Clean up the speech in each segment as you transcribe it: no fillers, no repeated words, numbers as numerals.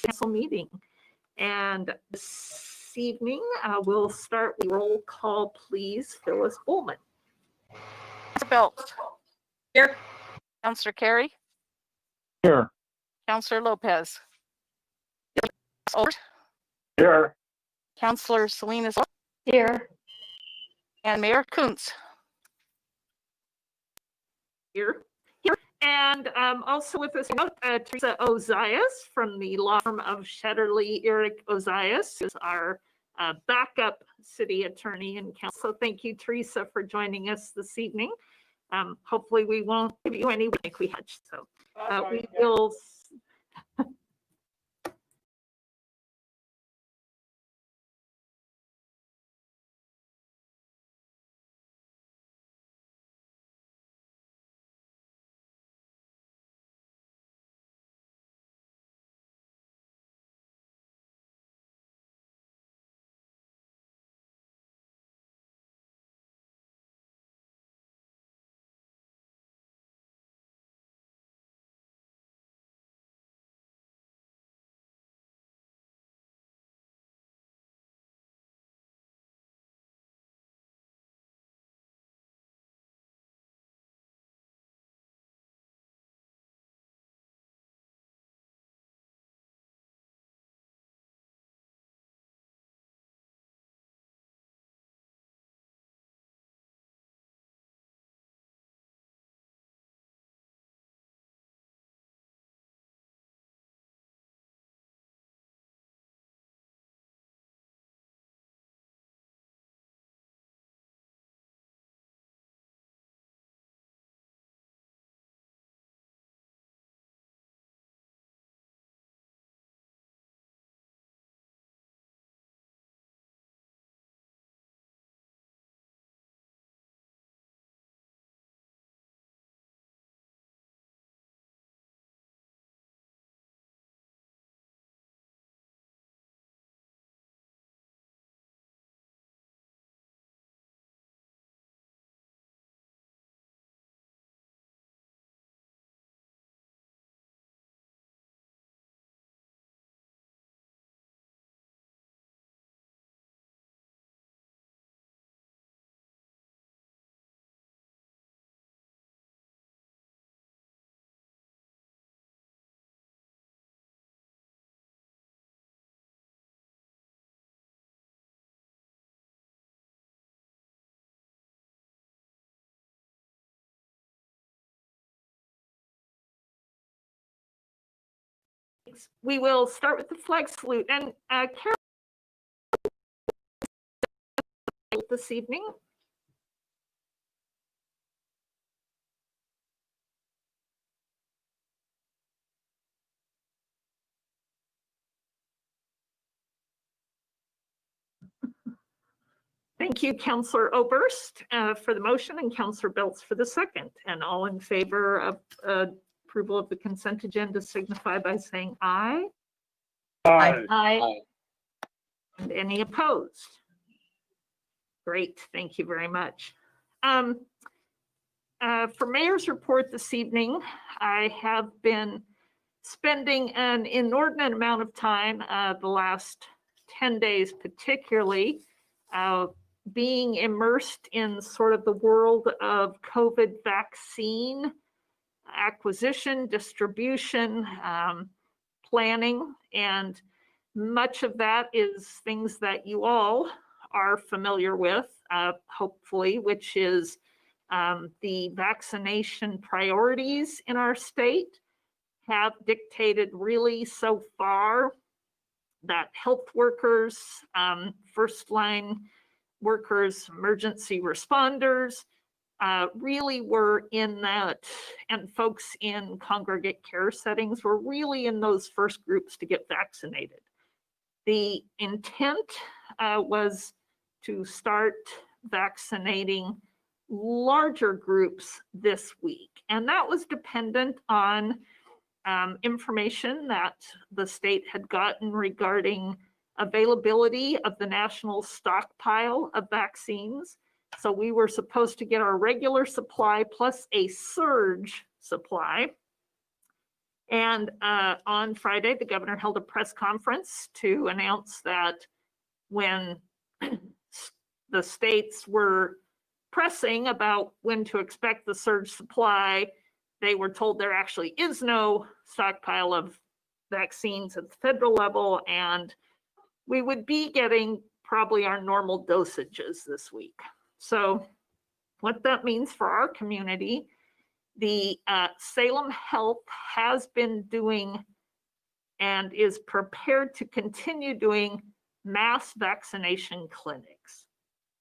Council meeting. And this evening, we'll start with roll call, please. Phyllis Bowman. Councilor Belt. Here. Councilor Carey. Here. Councilor Lopez. Here. Councilor Salinas. Here. And Mayor Kuntz. Here. And also with us, Teresa Ozias from the law firm of Shetterly Eric Ozias is our backup city attorney and counsel. Thank you, Teresa, for joining us this evening. Hopefully we won't give you any like we had. So we will. We will start with the flag salute. And Carol, this evening. Thank you, Councillor Oberst, for the motion and Councillor Belts for the second. And all in favor of approval of the consent agenda signify by saying aye. Aye. Aye. And any opposed? Great, thank you very much. For Mayor's report this evening, I have been spending an inordinate amount of time the last 10 days particularly being immersed in sort of the world of COVID vaccine acquisition, distribution, planning, and much of that is things that you all are familiar with, hopefully, which is the vaccination priorities in our state have dictated really so far that health workers, first line workers, emergency responders, really were in that, and folks in congregate care settings were really in those first groups to get vaccinated. The intent was to start vaccinating larger groups this week, and that was dependent on information that the state had gotten regarding availability of the national stockpile of vaccines. So we were supposed to get our regular supply plus a surge supply. And on Friday, the governor held a press conference to announce that when the states were pressing about when to expect the surge supply, they were told there actually is no stockpile of vaccines at the federal level, and we would be getting probably our normal dosages this week. So what that means for our community, the Salem Health has been doing and is prepared to continue doing mass vaccination clinics.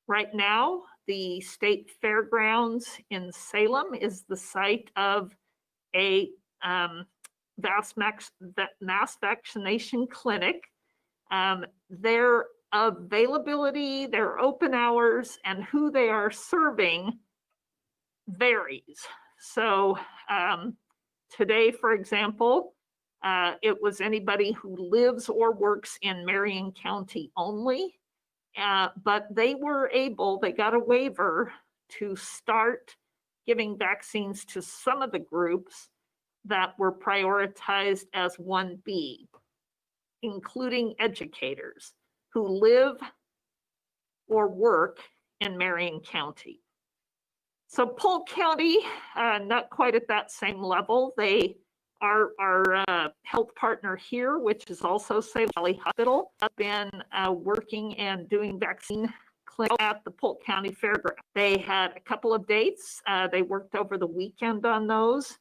Right now, the state fairgrounds in Salem is the site of a mass vaccination clinic. Their availability, their open hours, and who they are serving varies. So today, for example, it was anybody who lives or works in Marion County only, but they got a waiver to start giving vaccines to some of the groups that were prioritized as 1B, including educators who live or work in Marion County. So Polk County, not quite at that same level. They are our health partner here, which is also Salem Valley Hospital, have been working and doing vaccine clinics at the Polk County Fairground. They had a couple of dates. They worked over the weekend on those,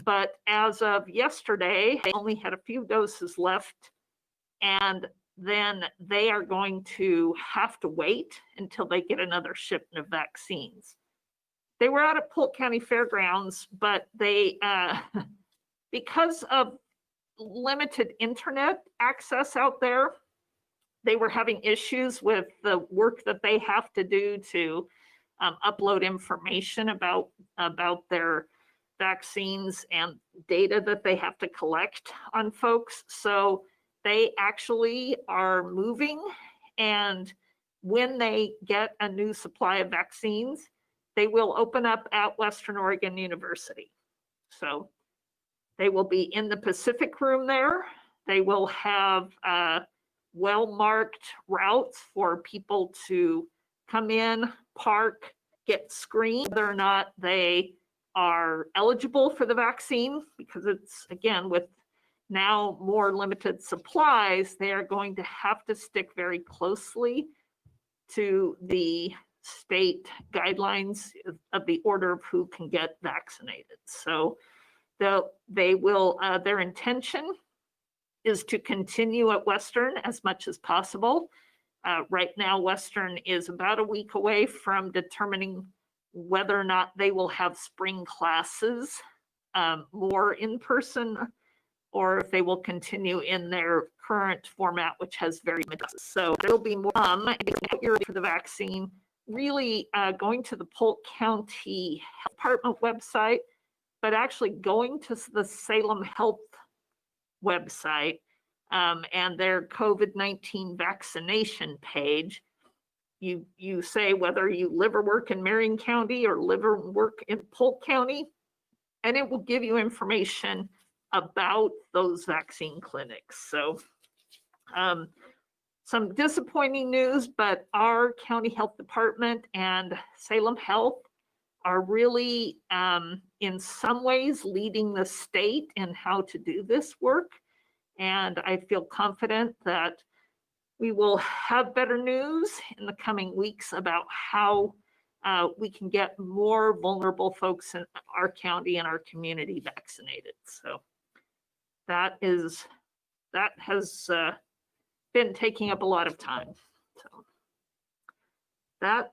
but as of yesterday, they only had a few doses left, and then they are going to have to wait until they get another shipment of vaccines. They were out at Polk County Fairgrounds, but they, because of limited internet access out there, they were having issues with the work that they have to do to upload information about their vaccines and data that they have to collect on folks. So they actually are moving, and when they get a new supply of vaccines, they will open up at Western Oregon University. So they will be in the Pacific room there. They will have well-marked routes for people to come in, park, get screened, whether or not they are eligible for the vaccine, because it's, again, with now more limited supplies, they are going to have to stick very closely to the state guidelines of the order of who can get vaccinated. So they will, their intention is to continue at Western as much as possible. Right now, Western is about a week away from determining whether or not they will have spring classes more in person, or if they will continue in their current format, which has very limited. So there'll be more for the vaccine, really going to the Polk County Health Department website, but actually going to the Salem Health website and their COVID-19 vaccination page. You say whether you live or work in Marion County or live or work in Polk County, and it will give you information about those vaccine clinics. So some disappointing news, but our county health department and Salem Health are really in some ways leading the state in how to do this work. And I feel confident that we will have better news in the coming weeks about how we can get more vulnerable folks in our county and our community vaccinated. So that has been taking up a lot of time. So that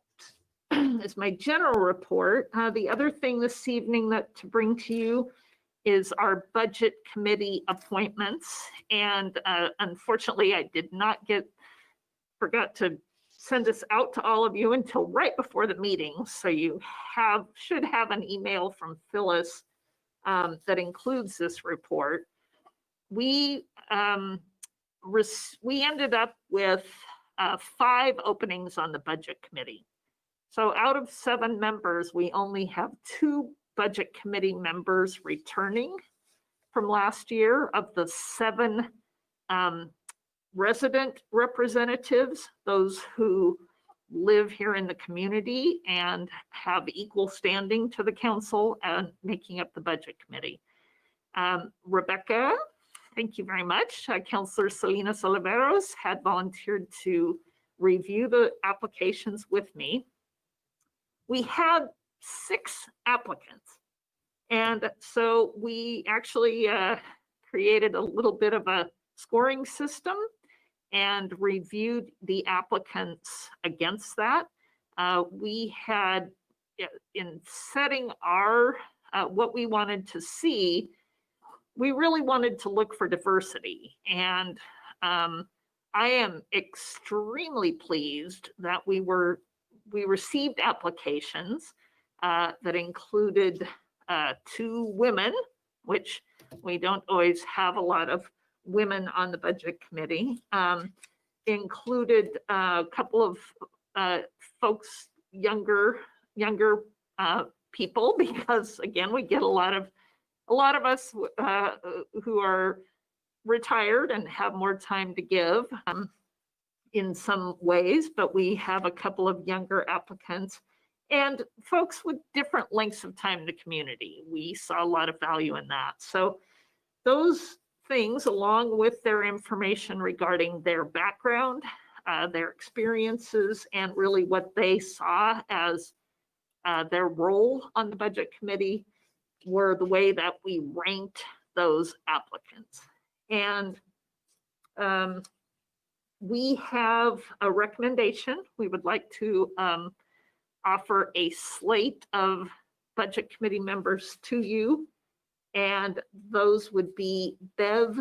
is my general report. The other thing this evening that to bring to you is our budget committee appointments. And unfortunately, I forgot to send this out to all of you until right before the meeting. So you should have an email from Phyllis that includes this report. We ended up with 5 openings on the budget committee. So out of 7 members, we only have 2 budget committee members returning. from last year of the 7 resident representatives, those who live here in the community and have equal standing to the council and making up the budget committee. Rebecca, thank you very much. Councillor Salinas Oliveros had volunteered to review the applications with me. We had 6 applicants. And so we actually created a little bit of a scoring system and reviewed the applicants against that. We had, in setting our, what we wanted to see, we really wanted to look for diversity. And I am extremely pleased that we received applications that included 2 women, which we don't always have a lot of women on the budget committee, included a couple of folks, younger people, because again, we get a lot of us who are retired and have more time to give in some ways, but we have a couple of younger applicants and folks with different lengths of time in the community. We saw a lot of value in that. So those things, along with their information regarding their background, their experiences, and really what they saw as their role on the budget committee, were the way that we ranked those applicants. And we have a recommendation. We would like to offer a slate of budget committee members to you. And those would be Bev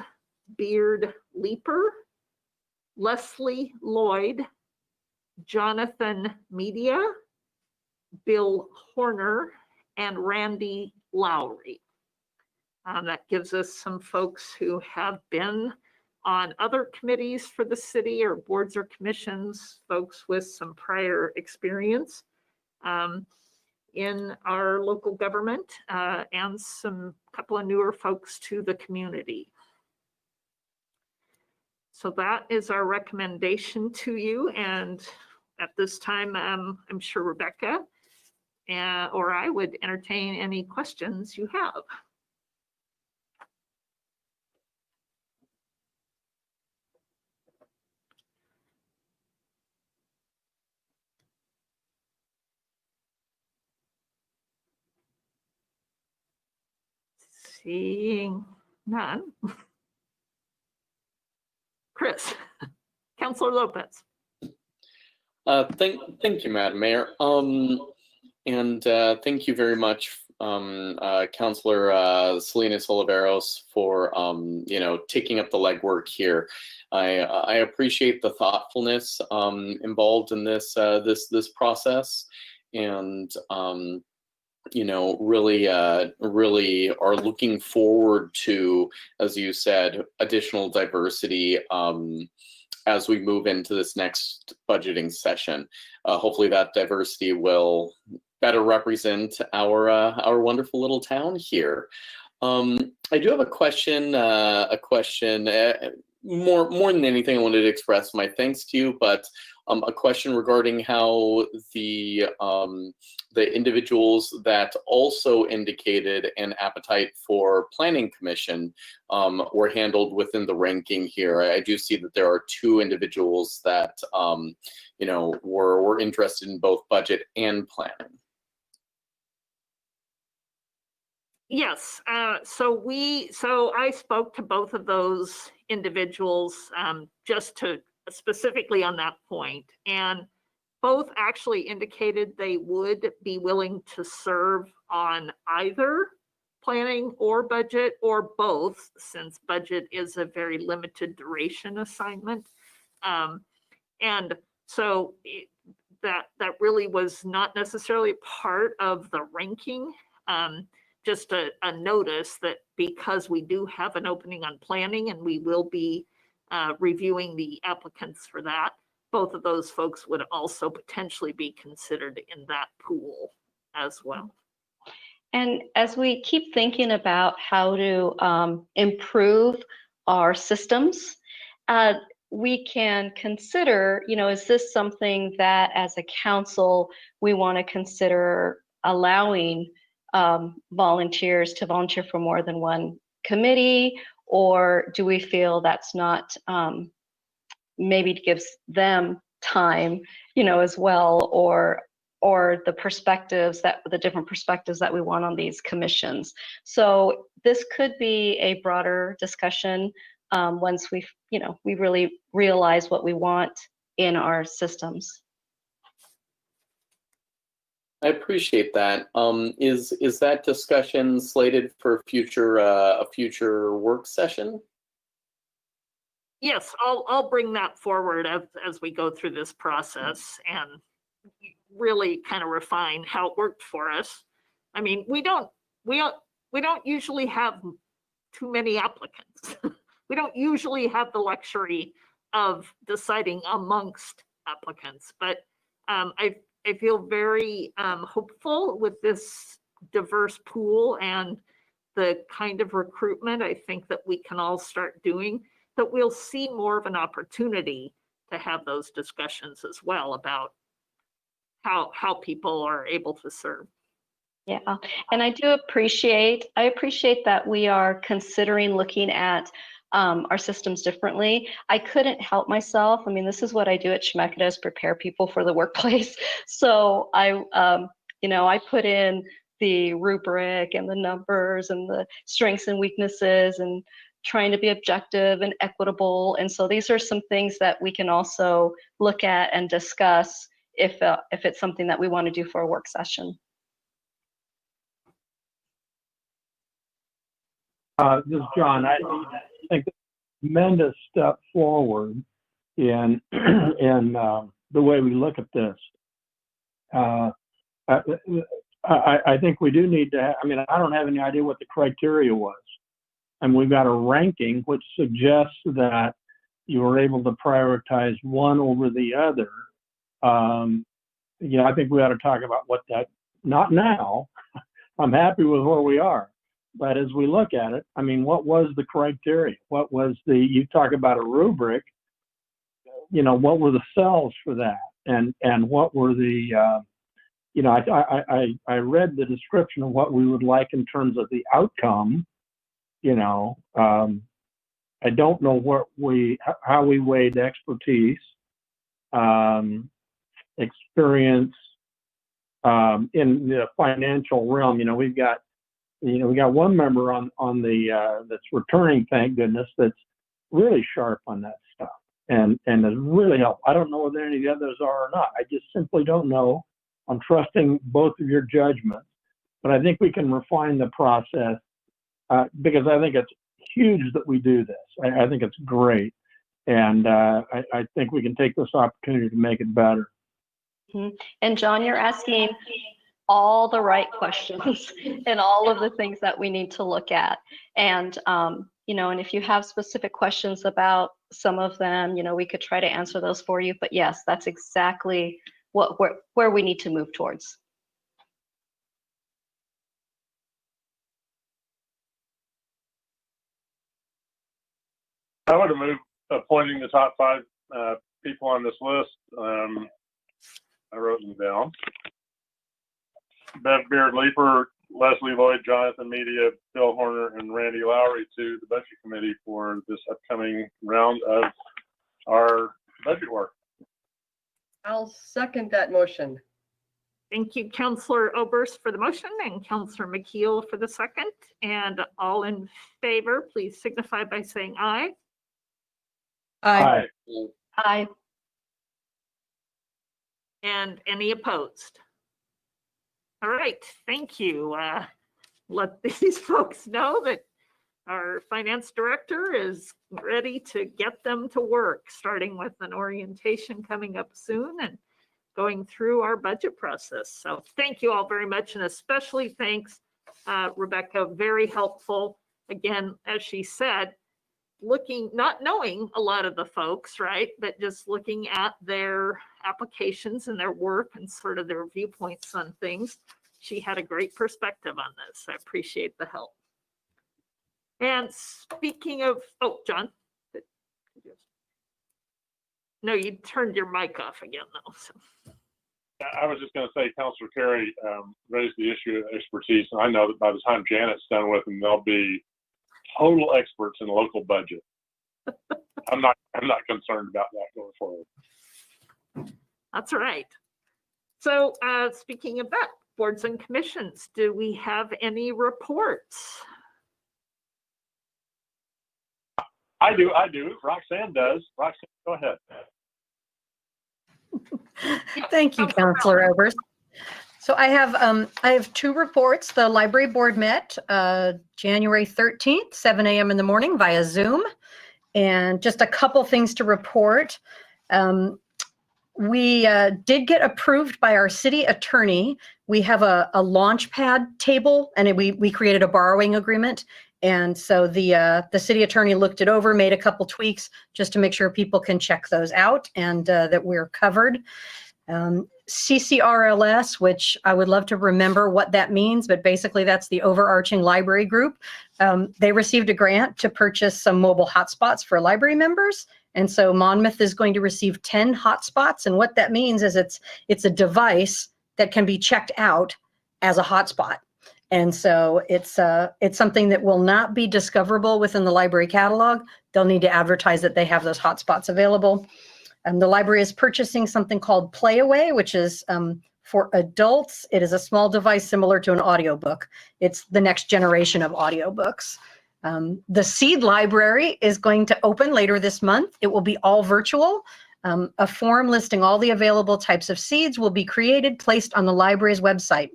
Beard Leeper, Leslie Lloyd, Jonathan Media, Bill Horner, and Randy Lowry. That gives us some folks who have been on other committees for the city or boards or commissions, folks with some prior experience in our local government, and some couple of newer folks to the community. So that is our recommendation to you. And at this time, I'm sure Rebecca or I would entertain any questions you have. Seeing none. Chris, Councillor Lopez. Thank you, Madam Mayor. And thank you very much, Councillor Salinas Oliveros, for taking up the legwork here. I appreciate the thoughtfulness involved in this this process, and really are looking forward to, as you said, additional diversity as we move into this next budgeting session. Hopefully that diversity will better represent our wonderful little town here. I do have a question, more than anything, I wanted to express my thanks to you, but a question regarding how the individuals that also indicated an appetite for planning commission were handled within the ranking here. I do see that there are 2 individuals that were interested in both budget and planning. Yes, so I spoke to both of those individuals just to specifically on that point, and both actually indicated they would be willing to serve on either planning or budget, or both, since budget is a very limited duration assignment. And so that really was not necessarily part of the ranking. Just a notice that because we do have an opening on planning and we will be reviewing the applicants for that, both of those folks would also potentially be considered in that pool as well. And as we keep thinking about how to improve our systems, we can consider, is this something that as a council, we want to consider allowing volunteers to volunteer for more than one committee, or do we feel that's not, maybe gives them time, as well, or the different perspectives that we want on these commissions. So this could be a broader discussion once we really realize what we want in our systems. I appreciate that. Is that discussion slated for a future work session? Yes, I'll bring that forward as we go through this process and really kind of refine how it worked for us. I mean, we don't usually have too many applicants. We don't usually have the luxury of deciding amongst applicants, but I feel very hopeful with this diverse pool and the kind of recruitment I think that we can all start doing, that we'll see more of an opportunity to have those discussions as well about how people are able to serve. Yeah, and I appreciate that we are considering looking at our systems differently. I couldn't help myself. I mean, this is what I do at Chemeketa, is prepare people for the workplace. So I put in the rubric and the numbers and the strengths and weaknesses and trying to be objective and equitable. And so these are some things that we can also look at and discuss if it's something that we want to do for a work session. This is John. I think a tremendous step forward in the way we look at this. I think we do need to I don't have any idea what the criteria was. And we've got a ranking which suggests that you were able to prioritize one over the other. I think we ought to talk about what that, not now. I'm happy with where we are. But as we look at it, what was the criteria? What was you talk about a rubric, what were the cells for that? And what were the, I read the description of what we would like in terms of the outcome. I don't know how we weighed expertise, experience in the financial realm. We got one member on the that's returning, thank goodness, that's really sharp on that stuff and has really helped. I don't know whether any of the others are or not. I just simply don't know. I'm trusting both of your judgments, but I think we can refine the process because I think it's huge that we do this. I think it's great, and I think we can take this opportunity to make it better. Mm-hmm. And John, you're asking all the right questions and all of the things that we need to look at. And, and if you have specific questions about some of them, we could try to answer those for you. But yes, that's exactly where we need to move towards. I would have moved appointing the top 5 people on this list. I wrote them down. Bev Beard Leeper, Leslie Lloyd, Jonathan Media, Bill Horner, and Randy Lowry to the Budget Committee for this upcoming round of our budget work. I'll second that motion. Thank you, Councillor Oberst, for the motion and Councillor McKeel for the second. And all in favor, please signify by saying aye. Aye. Aye. And any opposed? All right, thank you. Let these folks know that our finance director is ready to get them to work, starting with an orientation coming up soon and going through our budget process. So thank you all very much, and especially thanks, Rebecca, very helpful. Again, as she said, not knowing a lot of the folks, right, but just looking at their applications and their work and sort of their viewpoints on things. she had a great perspective on this. I appreciate the help. And speaking of, oh, John. No, you turned your mic off again, though. So. I was just going to say, Councilor Carey raised the issue of expertise, and I know that by the time Janet's done with them, they'll be total experts in local budget. I'm not concerned about that going forward. That's right. So speaking of that, boards and commissions, do we have any reports? I do. Roxanne does. Roxanne, go ahead. Thank you, Councilor Oberst. So I have two reports. The library board met January 13th, 7 a.m. in the morning via Zoom. And just a couple things to report. We did get approved by our city attorney. We have a launch pad table, and we created a borrowing agreement. And so the city attorney looked it over, made a couple tweaks just to make sure people can check those out and that we're covered. CCRLS, which I would love to remember what that means, but basically that's the overarching library group. They received a grant to purchase some mobile hotspots for library members. And so Monmouth is going to receive 10 hotspots. And what that means is it's a device that can be checked out as a hotspot. And so it's something that will not be discoverable within the library catalog. They'll need to advertise that they have those hotspots available. The library is purchasing something called Playaway, which is for adults. It is a small device similar to an audiobook. It's the next generation of audiobooks. The seed library is going to open later this month. It will be all virtual. A form listing all the available types of seeds will be created, placed on the library's website.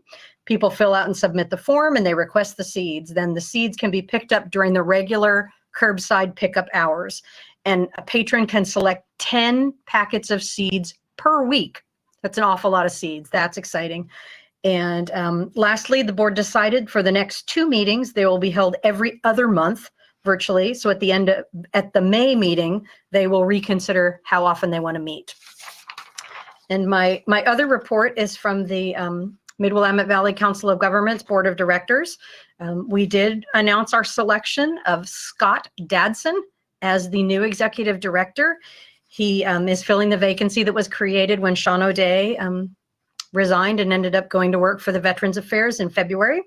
People fill out and submit the form and they request the seeds. Then the seeds can be picked up during the regular curbside pickup hours. And a patron can select 10 packets of seeds per week. That's an awful lot of seeds. That's exciting. And lastly, the board decided for the next 2 meetings, they will be held every other month virtually. So at the May meeting, they will reconsider how often they want to meet. And my other report is from the Mid-Willamette Valley Council of Governments Board of Directors. We did announce our selection of Scott Dadson as the new executive director. He is filling the vacancy that was created when Sean O'Day resigned and ended up going to work for the Veterans Affairs in February.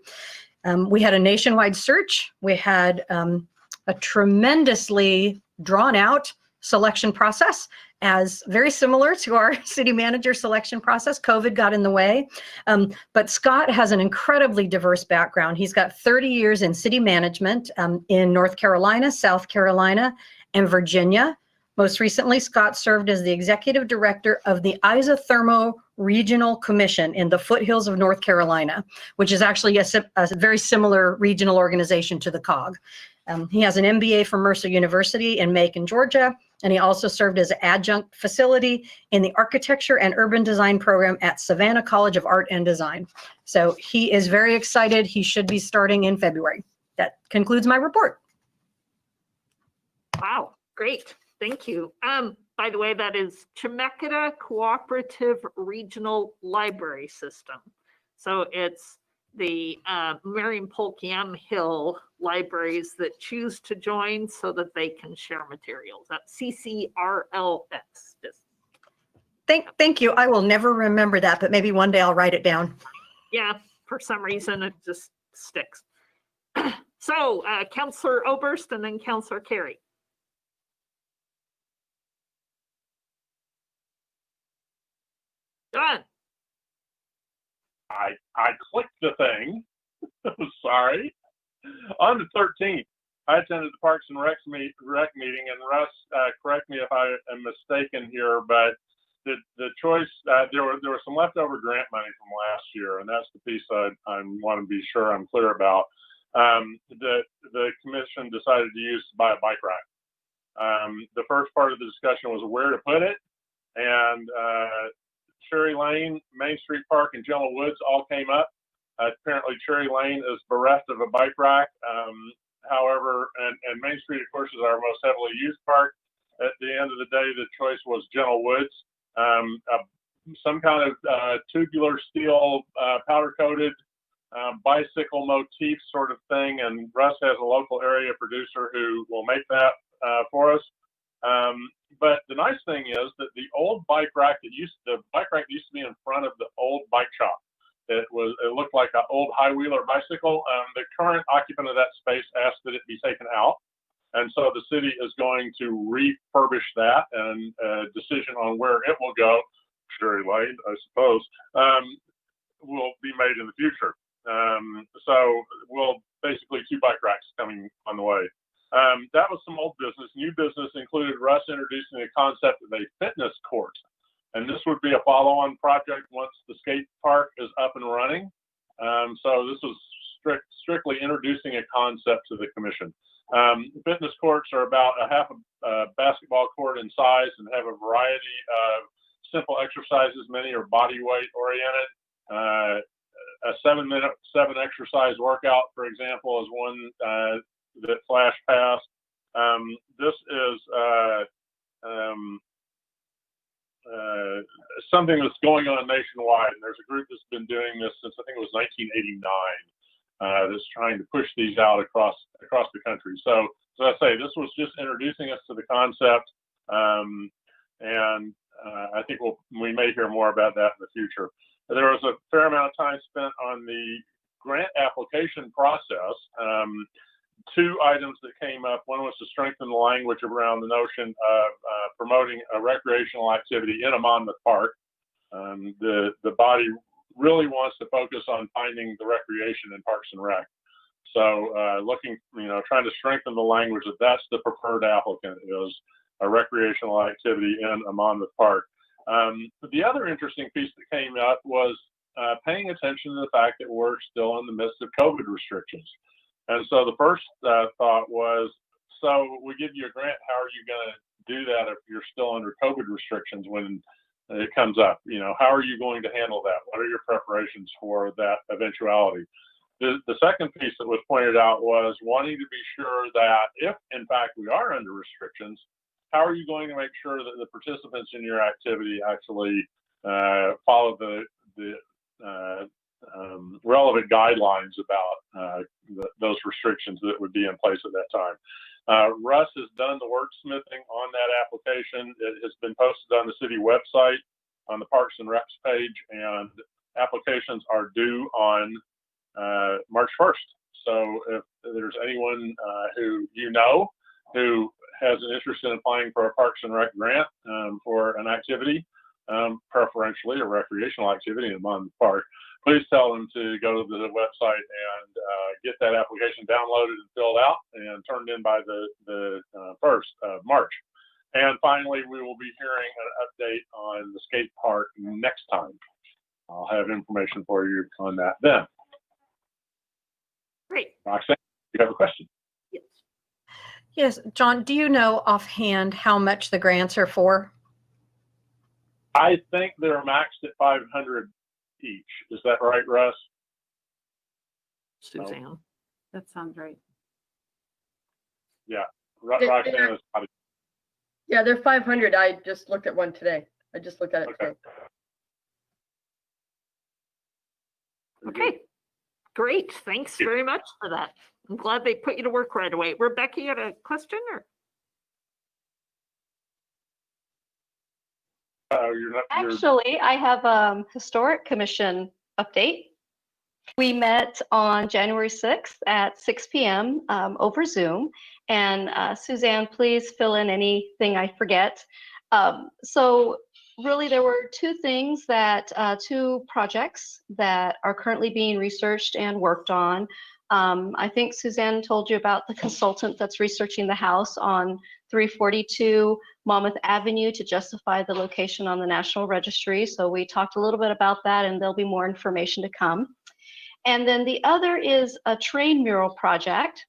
We had a nationwide search. We had a tremendously drawn out selection process, as very similar to our city manager selection process. COVID got in the way. But Scott has an incredibly diverse background. He's got 30 years in city management in North Carolina, South Carolina, and Virginia. Most recently, Scott served as the executive director of the Isothermo Regional Commission in the foothills of North Carolina, which is actually a very similar regional organization to the COG. He has an MBA from Mercer University in Macon, Georgia, and he also served as an adjunct facility in the architecture and urban design program at Savannah College of Art and Design. So he is very excited. He should be starting in February. That concludes my report. Wow, great. Thank you. By the way, that is Chemeketa Cooperative Regional Library System. So it's the Marion Polk Yam Hill libraries that choose to join so that they can share materials. That's CCRLS. Thank you. I will never remember that, but maybe one day I'll write it down. Yeah, for some reason it just sticks. So Councilor Oberst and then Councilor Carey. Done. I clicked the thing. Sorry. On the 13th, I attended the Parks and Rec meeting, and Russ, correct me if I am mistaken here, but the choice, there was some leftover grant money from last year, and that's the piece I want to be sure I'm clear about. The commission decided to use to buy a bike rack. The first part of the discussion was where to put it, and Cherry Lane, Main Street Park, and Gentle Woods all came up. Apparently Cherry Lane is bereft of a bike rack. However, and Main Street, of course, is our most heavily used park. At the end of the day, the choice was Gentle Woods. Some kind of tubular steel powder-coated bicycle motif sort of thing, and Russ has a local area producer who will make that for us. But the nice thing is that the old bike rack that used to be in front of the old bike shop. It looked like an old high wheeler bicycle. The current occupant of that space asked that it be taken out, and so the city is going to refurbish that, and a decision on where it will go, Sherry Lane, I suppose, will be made in the future. So we'll basically 2 bike racks coming on the way. That was some old business. New business included Russ introducing the concept of a fitness court. And this would be a follow-on project once the skate park is up and running. So this was strictly introducing a concept to the commission. Fitness courts are about a half a basketball court in size and have a variety of simple exercises. Many are body weight oriented. A 7-minute 7 exercise workout, for example, is one that Flash passed. This is something that's going on nationwide, and there's a group that's been doing this since I think it was 1989. That's trying to push these out across the country. So as I say, this was just introducing us to the concept, and I think we may hear more about that in the future. There was a fair amount of time spent on the grant application process. 2 items that came up. One was to strengthen the language around the notion of promoting a recreational activity in a Monmouth Park. The body really wants to focus on finding the recreation in Parks and Rec. So trying to strengthen the language that that's the preferred applicant is a recreational activity in a Monmouth Park. But the other interesting piece that came up was paying attention to the fact that we're still in the midst of COVID restrictions. And so the first thought was, so we give you a grant, how are you going to do that if you're still under COVID restrictions when it comes up? How are you going to handle that? What are your preparations for that eventuality? The second piece that was pointed out was wanting to be sure that if, in fact, we are under restrictions, how are you going to make sure that the participants in your activity actually follow the relevant guidelines about those restrictions that would be in place at that time. Russ has done the wordsmithing on that application. It has been posted on the city website on the Parks and Recs page, and applications are due on March 1st. So if there's anyone who has an interest in applying for a Parks and Rec grant for an activity, preferentially a recreational activity in Monmouth Park, please tell them to go to the website and get that application downloaded and filled out and turned in by the 1st of March. And finally, we will be hearing an update on the skate park next time. I'll have information for you on that then. Great. Roxanne, you have a question? Yes. Yes, John, do you know offhand how much the grants are for? I think they're maxed at 500 each. Is that right, Russ? Suzanne. That sounds right. Yeah. Roxanne is probably. Yeah, they're 500. I just looked at one today. I just looked at it today. Okay. Great. Thanks very much for that. I'm glad they put you to work right away. Rebecca, you had a question? Actually, I have a historic commission update. We met on January 6th at 6 p.m. Over Zoom. And Suzanne, please fill in anything I forget. So really, there were 2 things that, 2 projects that are currently being researched and worked on. I think Suzanne told you about the consultant that's researching the house on 342 Monmouth Avenue to justify the location on the National Registry. So we talked a little bit about that, and there'll be more information to come. And then the other is a train mural project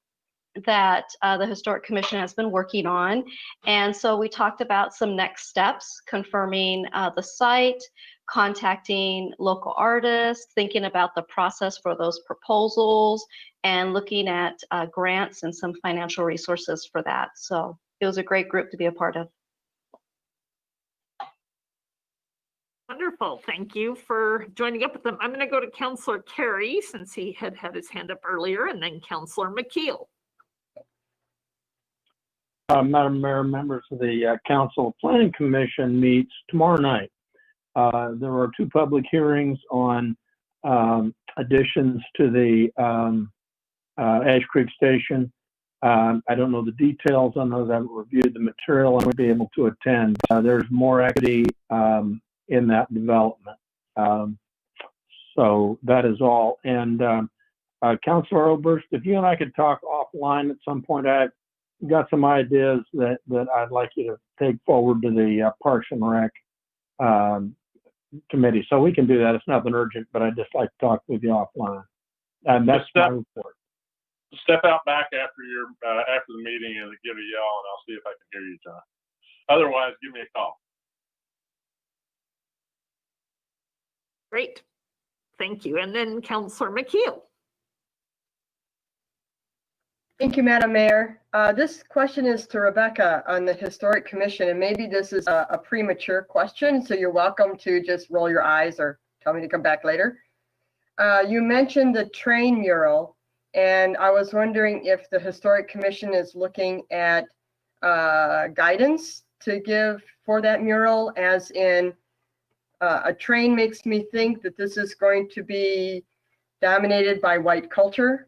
that the Historic Commission has been working on. And so we talked about some next steps, confirming the site, contacting local artists, thinking about the process for those proposals, and looking at grants and some financial resources for that. So it was a great group to be a part of. Wonderful. Thank you for joining up with them. I'm going to go to Councillor Carey since he had his hand up earlier, and then Councillor McKeel. Madam Mayor, members of the Council, Planning Commission meets tomorrow night. There are 2 public hearings on additions to the Ash Creek Station. I don't know the details on those. I haven't reviewed the material and would be able to attend. There's more equity in that development. So that is all. And Councilor Oberst, if you and I could talk offline at some point, I've got some ideas that I'd like you to take forward to the Parks and Rec committee. So we can do that. It's nothing urgent, but I'd just like to talk with you offline. And that's my report. Step out back after after the meeting and give a yell, and I'll see if I can hear you, John. Otherwise, give me a call. Great. Thank you. And then Councillor McKeel. Thank you, Madam Mayor. This question is to Rebecca on the Historic Commission, and maybe this is a premature question, so you're welcome to just roll your eyes or tell me to come back later. You mentioned the train mural, and I was wondering if the Historic Commission is looking at guidance to give for that mural, as in a train makes me think that this is going to be dominated by white culture.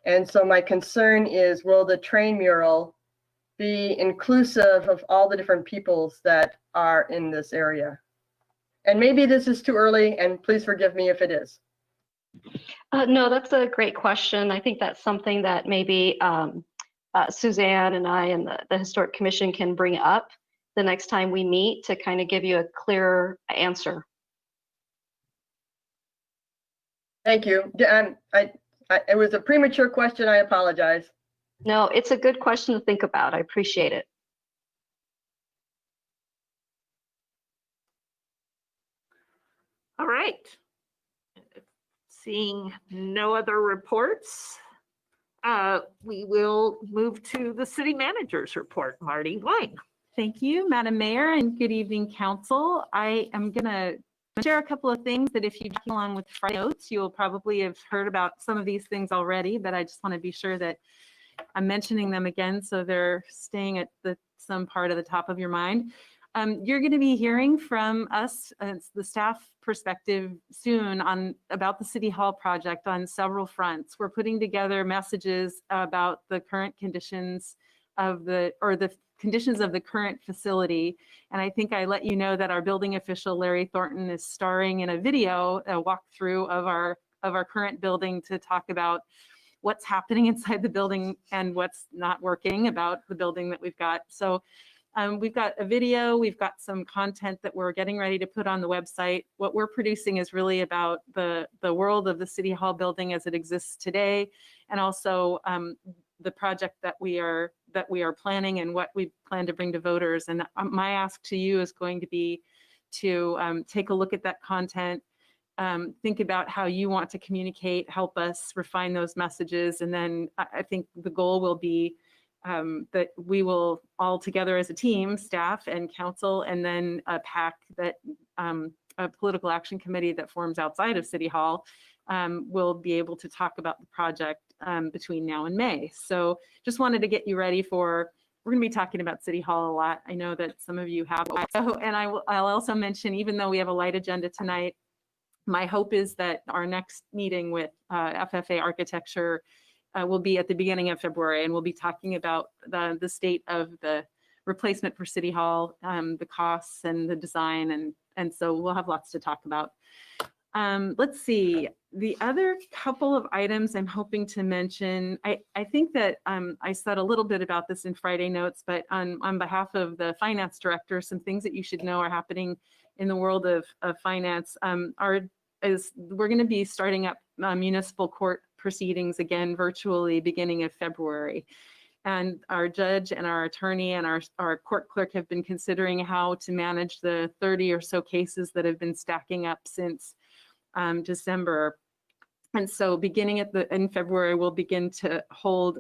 And so my concern is, will the train mural be inclusive of all the different peoples that are in this area? And maybe this is too early, and please forgive me if it is. No, that's a great question. I think that's something that maybe Suzanne and I and the Historic Commission can bring up the next time we meet to kind of give you a clearer answer. Thank you. It was a premature question. I apologize. No, it's a good question to think about. I appreciate it. All right. Seeing no other reports, we will move to the city manager's report. Marty Wine. Thank you, Madam Mayor, and good evening, Council. I am going to share a couple of things that if you follow along with Friday notes, you'll probably have heard about some of these things already, but I just want to be sure that I'm mentioning them again so they're staying at some part of the top of your mind. You're going to be hearing from us, the staff perspective soon about the City Hall project on several fronts. We're putting together messages about the current conditions of the conditions of the current facility. And I think I let you know that our building official, Larry Thornton, is starring in a video, a walkthrough of our current building to talk about what's happening inside the building and what's not working about the building that we've got. So we've got a video, we've got some content that we're getting ready to put on the website. What we're producing is really about the world of the City Hall building as it exists today, and also the project that we are planning and what we plan to bring to voters. And my ask to you is going to be to take a look at that content, think about how you want to communicate, help us refine those messages. And then I think the goal will be that we will all together as a team, staff and council, and then a PAC, that a political action committee that forms outside of City Hall, will be able to talk about the project between now and May. So just wanted to get you ready for, we're going to be talking about City Hall a lot. I know that some of you have. And I'll also mention, even though we have a light agenda tonight, my hope is that our next meeting with FFA Architecture will be at the beginning of February, and we'll be talking about the state of the replacement for City Hall, the costs and the design, and so we'll have lots to talk about. Let's see, the other couple of items I'm hoping to mention, I think that I said a little bit about this in Friday notes, but on behalf of the finance director, some things that you should know are happening in the world of finance. We're going to be starting up municipal court proceedings again virtually beginning of February. And our judge and our attorney and our court clerk have been considering how to manage the 30 or so cases that have been stacking up since December. And so beginning in February, we'll begin to hold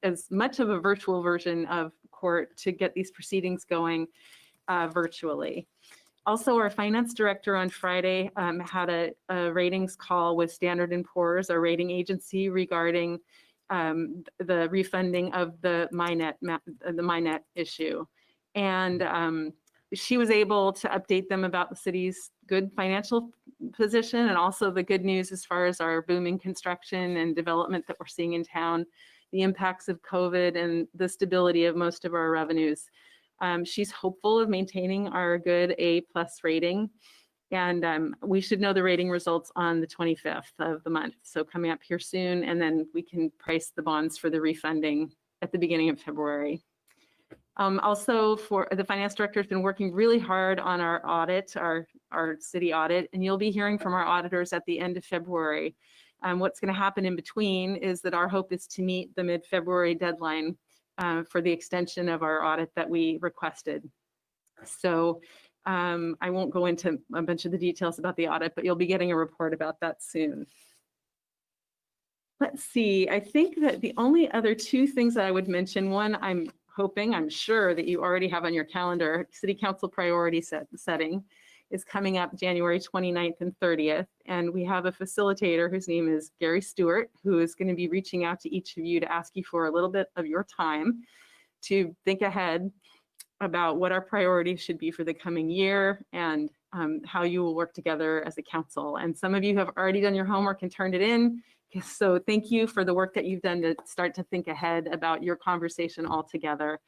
as much of a virtual version of court to get these proceedings going virtually. Also, our finance director on Friday had a ratings call with Standard & Poor's, our rating agency, regarding the refunding of the MyNet issue. And she was able to update them about the city's good financial position and also the good news as far as our booming construction and development that we're seeing in town, the impacts of COVID and the stability of most of our revenues. She's hopeful of maintaining our good A+ rating. And we should know the rating results on the 25th of the month. So coming up here soon, and then we can price the bonds for the refunding at the beginning of February. Also, for the finance director has been working really hard on our audit, our city audit, and you'll be hearing from our auditors at the end of February. What's going to happen in between is that our hope is to meet the mid-February deadline for the extension of our audit that we requested. So I won't go into a bunch of the details about the audit, but you'll be getting a report about that soon. Let's see, I think that the only other two things that I would mention, one, I'm sure that you already have on your calendar, City Council priority setting is coming up January 29th and 30th. And we have a facilitator whose name is Gary Stewart, who is going to be reaching out to each of you to ask you for a little bit of your time to think ahead about what our priorities should be for the coming year and how you will work together as a council. And some of you have already done your homework and turned it in. So thank you for the work that you've done to start to think ahead about your conversation all together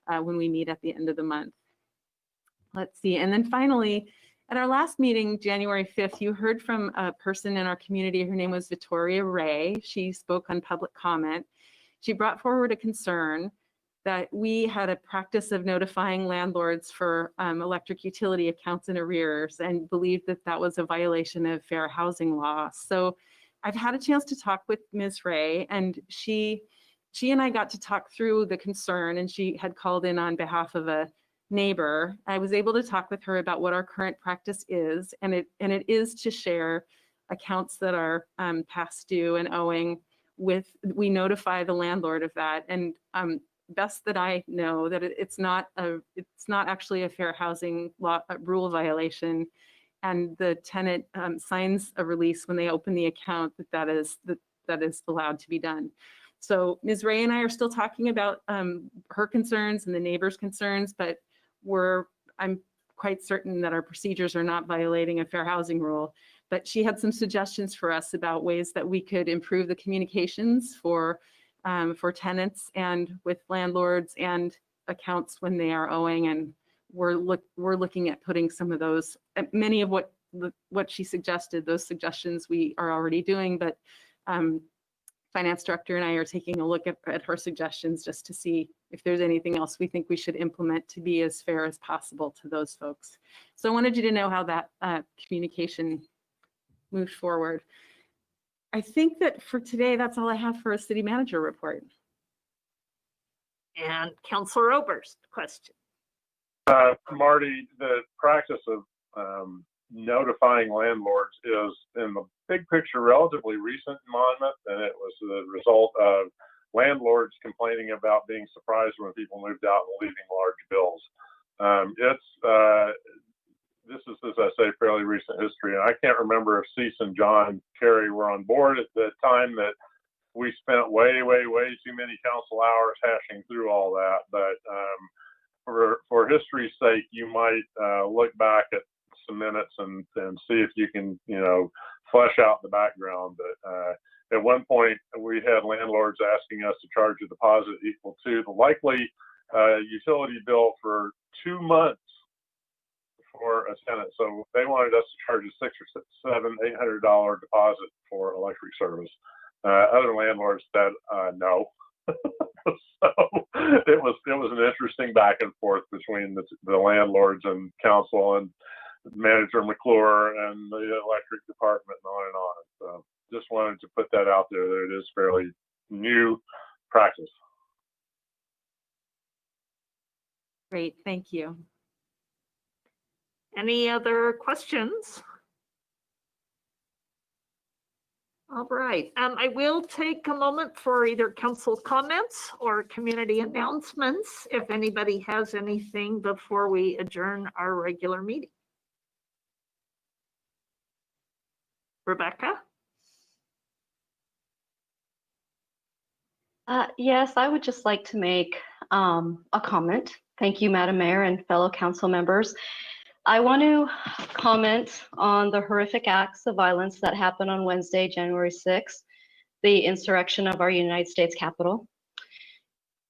when we meet at the end of the month. Let's see. And then finally, at our last meeting, January 5th, you heard from a person in our community. Her name was Victoria Ray. She spoke on public comment. She brought forward a concern that we had a practice of notifying landlords for electric utility accounts in arrears and believed that that was a violation of fair housing law. So I've had a chance to talk with Ms. Ray, and she and I got to talk through the concern, and she had called in on behalf of a neighbor. I was able to talk with her about what our current practice is, and it is to share accounts that are past due and owing with, we notify the landlord of that. And best that I know, that it's not actually a fair housing law rule violation. And the tenant signs a release when they open the account that is allowed to be done. So Ms. Ray and I are still talking about her concerns and the neighbors' concerns, but I'm quite certain that our procedures are not violating a fair housing rule. But she had some suggestions for us about ways that we could improve the communications for tenants and with landlords and accounts when they are owing. And we're looking at putting some of those, many of what she suggested, those suggestions we are already doing, but finance director and I are taking a look at her suggestions just to see if there's anything else we think we should implement to be as fair as possible to those folks. So I wanted you to know how that communication moved forward. I think that for today, that's all I have for a city manager report. And Councilor Oberst, question. Marty, the practice of notifying landlords is, in the big picture, relatively recent in Monmouth, and it was the result of landlords complaining about being surprised when people moved out and leaving large bills. This is, as I say, fairly recent history, and I can't remember if Cease and John Kerry were on board at the time that we spent way too many council hours hashing through all that, but for history's sake, you might look back at some minutes and see if you can, flesh out the background. But at one point, we had landlords asking us to charge a deposit equal to the likely utility bill for 2 months for a tenant. So they wanted us to charge a $600 or $800 deposit for electric service. Other landlords said no. So it was an interesting back and forth between the landlords and council and Manager McClure and the electric department and on and on. So just wanted to put that out there that it is fairly new practice. Great, thank you. Any other questions? All right, I will take a moment for either council comments or community announcements if anybody has anything before we adjourn our regular meeting. Rebecca? Yes, I would just like to make a comment. Thank you, Madam Mayor and fellow council members. I want to comment on the horrific acts of violence that happened on Wednesday, January 6th, the insurrection of our United States Capitol.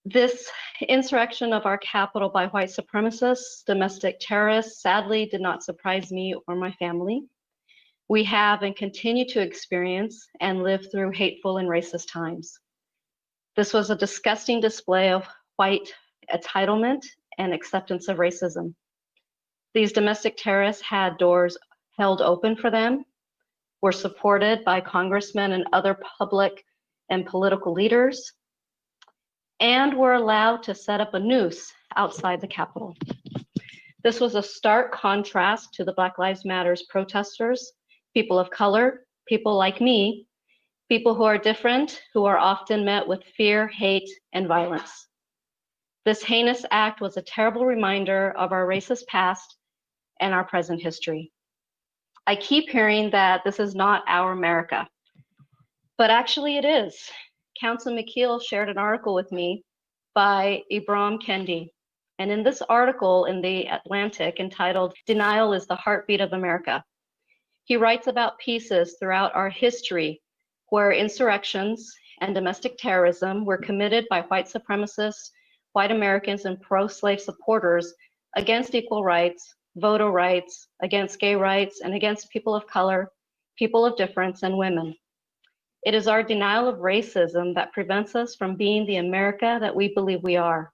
This insurrection of our Capitol by white supremacists, domestic terrorists, sadly did not surprise me or my family. We have and continue to experience and live through hateful and racist times. This was a disgusting display of white entitlement and acceptance of racism. These domestic terrorists had doors held open for them, were supported by congressmen and other public and political leaders, and were allowed to set up a noose outside the Capitol. This was a stark contrast to the Black Lives Matters protesters, people of color, people like me, people who are different, who are often met with fear, hate, and violence. This heinous act was a terrible reminder of our racist past and our present history. I keep hearing that this is not our America, but actually it is. Council McKeel shared an article with me by Ibram Kendi. And in this article in the Atlantic entitled, "Denial is the Heartbeat of America," he writes about pieces throughout our history where insurrections and domestic terrorism were committed by white supremacists, white Americans, and pro-slave supporters against equal rights, voter rights, against gay rights, and against people of color, people of difference, and women. It is our denial of racism that prevents us from being the America that we believe we are.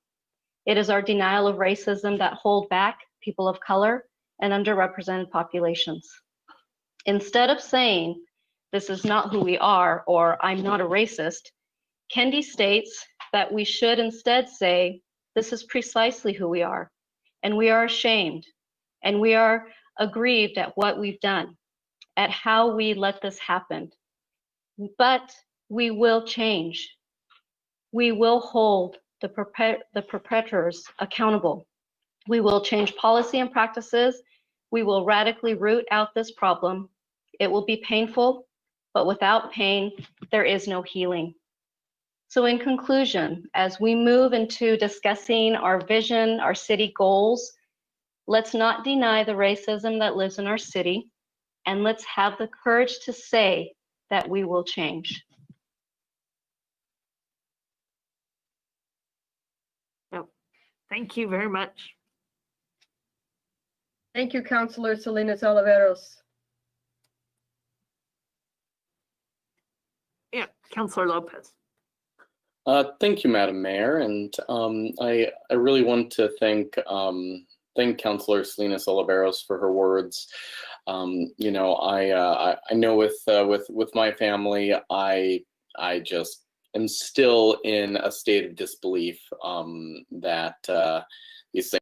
It is our denial of racism that hold back people of color and underrepresented populations. Instead of saying, "This is not who we are," or "I'm not a racist," Kendi states that we should instead say, "This is precisely who we are, and we are ashamed, and we are aggrieved at what we've done, at how we let this happen. But we will change. We will hold the perpetrators accountable. We will change policy and practices. We will radically root out this problem. It will be painful, but without pain, there is no healing." So in conclusion, as we move into discussing our vision, our city goals, let's not deny the racism that lives in our city, and let's have the courage to say that we will change. Thank you very much. Thank you, Councilor Salinas Oliveros. Yeah, Councilor Lopez. Thank you, Madam Mayor, and I really want to thank Councilor Salinas Oliveros for her words. You know, I know with my family, I just am still in a state of disbelief that these things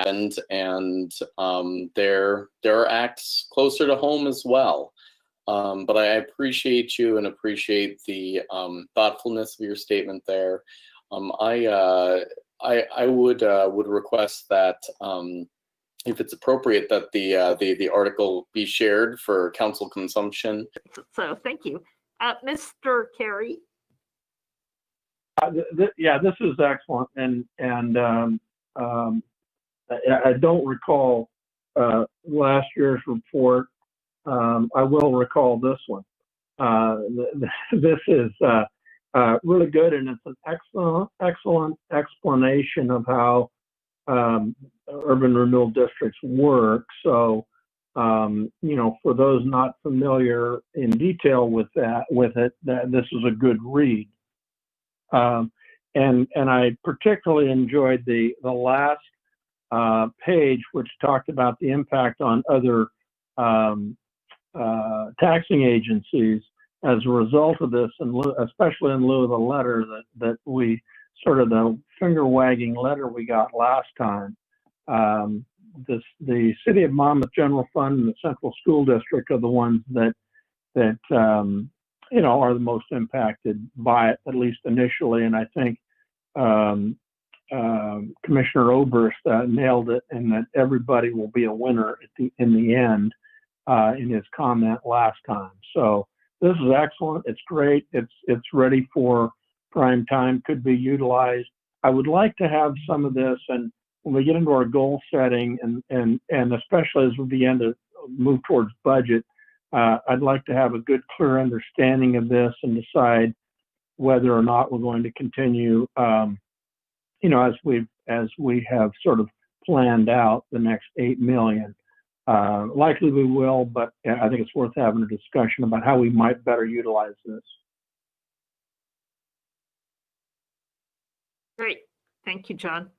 and there are acts closer to home as well. But I appreciate you and appreciate the thoughtfulness of your statement there. I would request that if it's appropriate that the article be shared for council consumption. So thank you. Mr. Carey. Yeah, this is excellent, and I don't recall last year's report. I will recall this one. This is really good, and it's an excellent explanation of how urban renewal districts work. So, for those not familiar in detail with it, this is a good read. And I particularly enjoyed the last page, which talked about the impact on other taxing agencies as a result of this, and especially in lieu of the letter that we sort of the finger wagging letter we got last time. The City of Monmouth General Fund and the Central School District are the ones that are the most impacted by it, at least initially. And I think Commissioner Oberst nailed it, and that everybody will be a winner in the end in his comment last time. So this is excellent. It's great. It's ready for prime time, could be utilized. I would like to have some of this, and when we get into our goal setting and especially as we begin to move towards budget, I'd like to have a good, clear understanding of this and decide whether or not we're going to continue, as we have sort of planned out the next 8 million. Likely we will, but I think it's worth having a discussion about how we might better utilize this. Great. Thank you, John.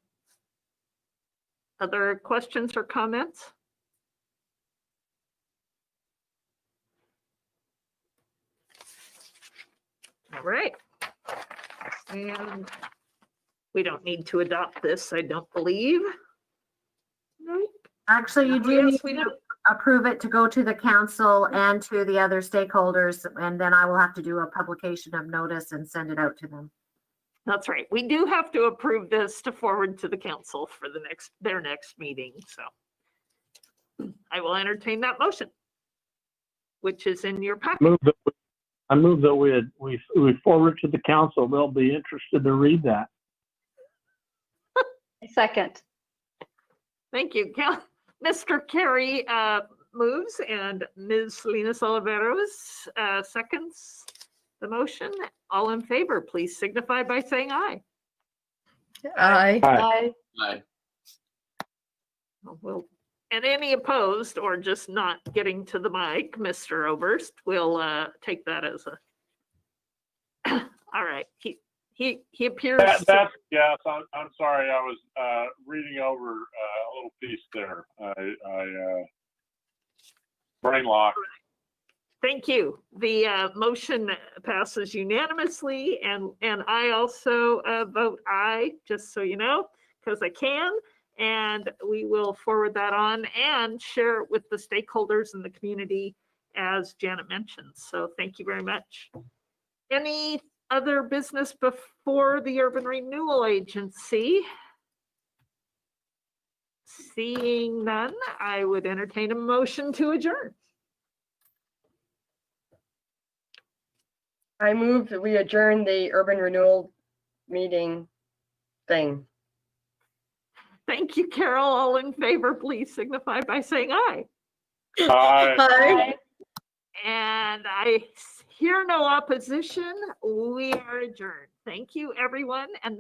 Other questions or comments? All right. And we don't need to adopt this, I don't believe. Nope. Actually, you do Yes, need we to do. approve it to go to the council and to the other stakeholders, and then I will have to do a publication of notice and send it out to them. That's right. We do have to approve this to forward to the council for their next meeting. So I will entertain that motion, which is in your packet. I move that we forward to the council. They'll be interested to read that. Second. Thank you. Mr. Carey moves and Ms. Salinas Oliveros seconds the motion. All in favor, please signify by saying aye. Aye. Aye. Well, and any opposed or just not getting to the mic, Mr. Oberst, will take that as a. All right. He appears. That's yes. I'm sorry. I was reading over a little piece there. I brain locked. Thank you. The motion passes unanimously, and I also vote aye, just so you know, because I can. And we will forward that on and share it with the stakeholders in the community, as Janet mentioned. So thank you very much. Any other business before the Urban Renewal Agency? Seeing none, I would entertain a motion to adjourn. I move that we adjourn the urban renewal meeting thing. Thank you, Carol. All in favor, please signify by saying aye. Aye. Aye. And I hear no opposition. We are adjourned. Thank you, everyone. And